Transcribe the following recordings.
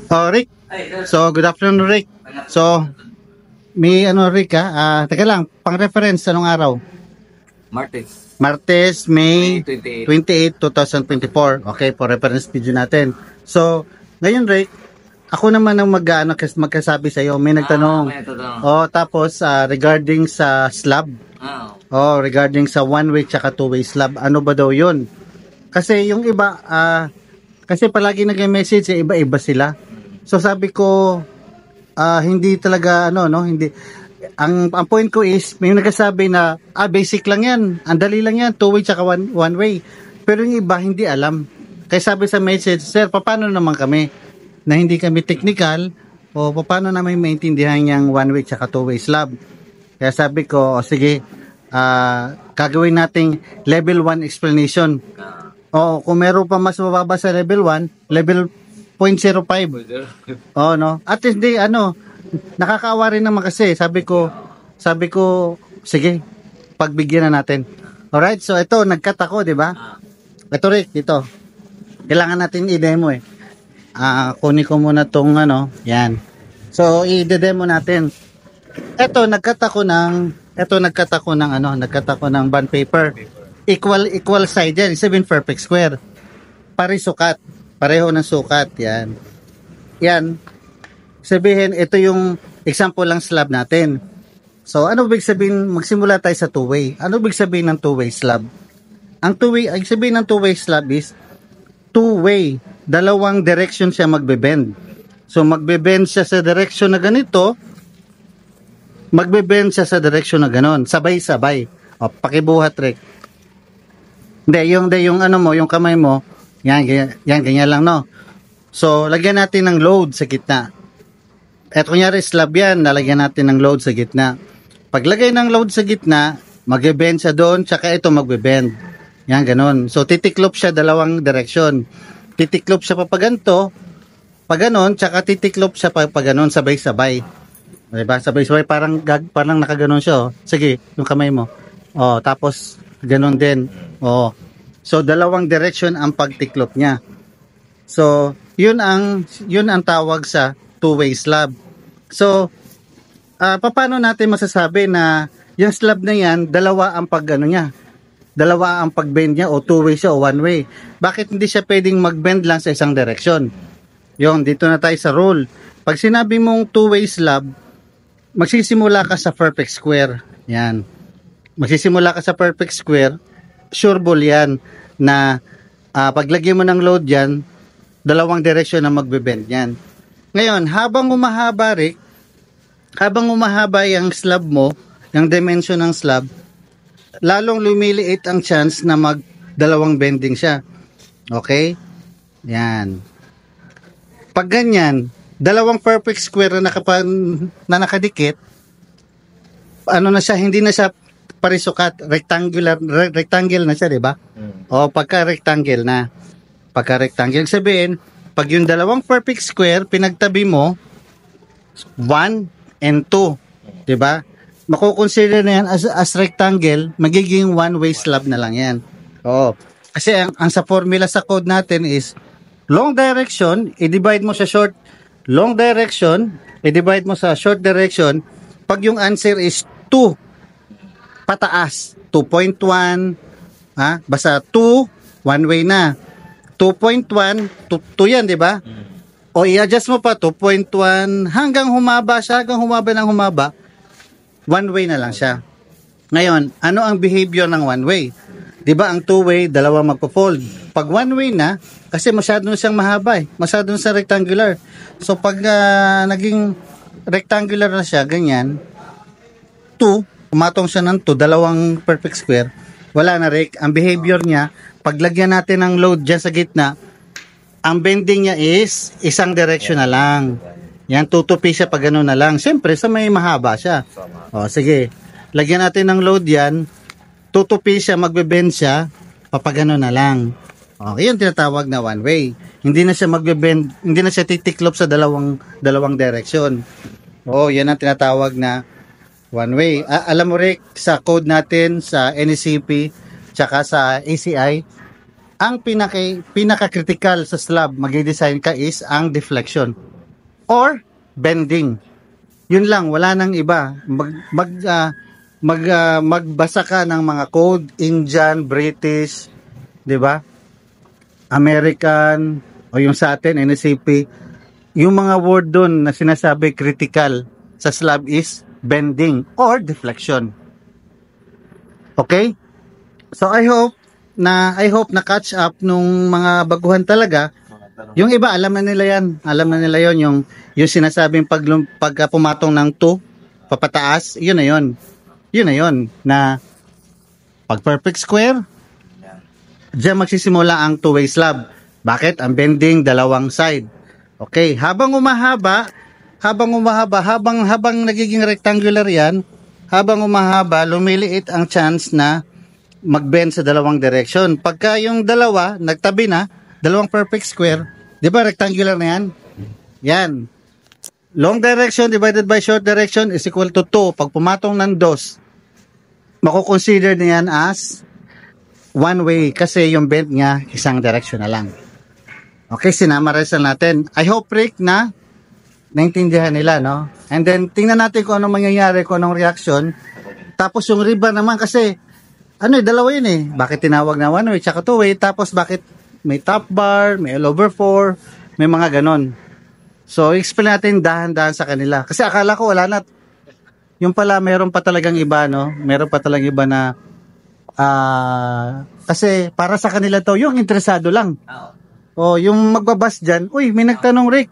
Oh, Rick. So, good afternoon, Rick. So, may Rick teka lang, pang-reference, anong araw? Martes. Martes, May May 28, 2024. Okay, for reference video natin. So, ngayon, Rick, ako naman ang magkasabi sa iyo. May nagtanong. May nagtanong. Oh, tapos regarding sa slab. Oh, regarding sa one-way tsaka two-way slab. Ano ba daw 'yun? Kasi yung iba kasi palagi nag-message iba-iba sila. So sabi ko hindi talaga hindi ang point ko is may nagsasabi na basic lang 'yan. Ang dali lang 'yan, two-way tsaka one way. Pero yung iba hindi alam. Kaya sabi sa message, "Sir, paano naman kami na hindi kami technical o paano namin maintindihan yung one-way tsaka two-way slab?" Kaya sabi ko, sige, gagawin nating level 1 explanation. O kung meron pa mas mababa sa level 1, level 0.05. Oh, no. At hindi nakakaawa rin naman kasi sabi ko, sige, pagbigyan na natin. Alright, so ito nagkat ako, 'di ba? Ito Rick, dito. Kailangan natin i-demo kunin ko muna tong yan. So i-demo natin. Ito nagkat ako ng bond paper. Equal side yan, 7 perfect square. Pareho ng sukat, yan. Yan. Sabihin, ito yung example lang slab natin. So, ano ibig sabihin, magsimula tayo sa two-way. Ano ibig sabihin ng two-way slab? Ang sabihin ng two-way slab is, two-way, dalawang direction siya magbe-bend. So, magbe-bend siya sa direction na ganito, magbe-bend siya sa direction na ganon, sabay-sabay. O, pakibuhat, Rick. Hindi, yung yung kamay mo, yan, ganyan lang, no? So, lagyan natin ng load sa gitna. At kunyari, slab yan, nalagyan natin ng load sa gitna. Paglagay ng load sa gitna, magbe-bend siya doon, tsaka ito magbe-bend. Yan, ganon. So, titiklop siya dalawang direction. Titiklop siya pa ganito, ganon, tsaka titiklop siya pa ganon, sabay-sabay. Diba? Sabay-sabay, parang nakaganon siya, oh. Sige, yung kamay mo. Oh, tapos, ganon din. Oh. So dalawang direction ang pagtiklop niya. So yun ang tawag sa two-way slab. So paano natin masasabi na yung slab na yan dalawa ang dalawa ang pagbend niya o two-way siya o one-way? Bakit hindi siya pwedeng magbend lang sa isang direction? Yung dito na tayo sa rule. Pag sinabi mong two-way slab, magsisimula ka sa perfect square. Yan. Magsisimula ka sa perfect square, sure ball yan na paglagyan mo ng load yan, dalawang direction na magbe-bend yan. Ngayon, habang umahaba yung slab mo, yung dimension ng slab, lalong lumiliit ang chance na magdalawang bending siya. Okay? Yan. Pag ganyan, dalawang perfect square na nakadikit, na siya, hindi na siya parisukat, rectangle na siya, di ba? O pagka-rectangle na. Pagka-rectangle, sabihin, pag yung dalawang perfect square, pinagtabi mo, 1 and 2, di ba? Makukonsider na yan as rectangle, magiging one-way slab na lang yan. Oo. Kasi ang sa formula sa code natin is, long direction, i-divide mo sa short, long direction, i-divide mo sa short direction, pag yung answer is 2, pataas, 2.1, basta 2, one way na. 2.1, 2 yan, di ba? O i-adjust mo pa, 2.1, hanggang humaba siya, one way na lang siya. Ngayon, ano ang behavior ng one way? Di ba ang two way, dalawa magpo-fold. Pag one way na, kasi masyado na siyang mahaba masyado na siyang rectangular. So pag naging rectangular na siya, ganyan, 2, pumatong siya ng 2, dalawang perfect square, wala na Rick. Ang behavior niya, paglagyan natin ng load dyan sa gitna, ang bending niya is isang direction na lang. Yan, tutupi siya pag gano'n na lang. Siyempre, sa may mahaba siya. O, sige. Lagyan natin ng load yan, tutupi siya, magbe-bend siya, papagano na lang. O, yun tinatawag na one way. Hindi na siya magbe-bend, hindi na siya titiklop sa dalawang direction. O, yan ang tinatawag na one way. Alam mo Rick, sa code natin sa NECP tsaka sa ACI, ang pinaka-critical sa slab, mag-design ka is ang deflection. or bending. Yun lang, wala nang iba. Magbasa ka ng mga code, Indian, British, 'di ba? American o yung sa atin NSAP. Yung mga word doon na sinasabi critical sa slab is bending or deflection. Okay? So I hope na catch up nung mga baguhan talaga. Yung iba alam na nila yan. Alam na nila yon yung sinasabing pag pumatong ng 2 papataas, yun na yun. Yun na yun na pag perfect square, diyan magsisimula ang two-way slab. Bakit? Ang bending dalawang side. Okay, habang nagiging rectangular yan, habang umahaba, lumiliit ang chance na mag-bend sa dalawang direction. Pagka yung dalawa, nagtabi na, dalawang perfect square, di ba rectangular na yan? Yan. Long direction divided by short direction is equal to 2. Pag pumatong ng 2, makukonsider na yan as one way kasi yung bend niya isang direction na lang. Okay, sinamarize natin. I hope, Rick, na naintindihan nila, no? And then, tingnan natin kung anong mangyayari, kung anong reaction. Tapos yung rebar naman kasi, dalawa yun eh. Bakit tinawag na one way, tsaka two way, tapos bakit may top bar, may L over 4, may mga ganon. So, explain natin dahan-dahan sa kanila. Kasi akala ko wala na. Yung pala, meron pa talagang iba, no? Meron pa talagang iba na, kasi para sa kanila to, yung interesado lang. O, yung magbabas dyan, uy, may nagtanong, Rick,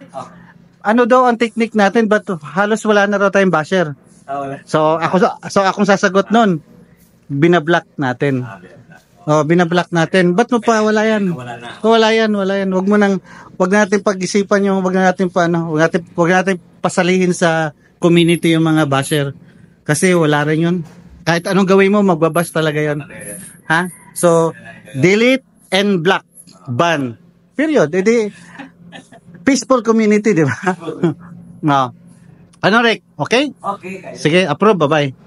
ano daw ang technique natin, but halos wala na raw tayong basher. So, akong sasagot nun, binablock natin. Binablock natin. Ba't mo pa wala yan? Wala yan. Wag natin pag-isipan yung, wag natin pasalihin sa community yung mga basher. Kasi wala rin yun. Kahit anong gawin mo, magbabas talaga yun. Ha? So, delete and block. Ban. Period. Edi, peaceful community, di ba? No. Ano, Rick? Okay? Okay. Sige, approve. Bye-bye.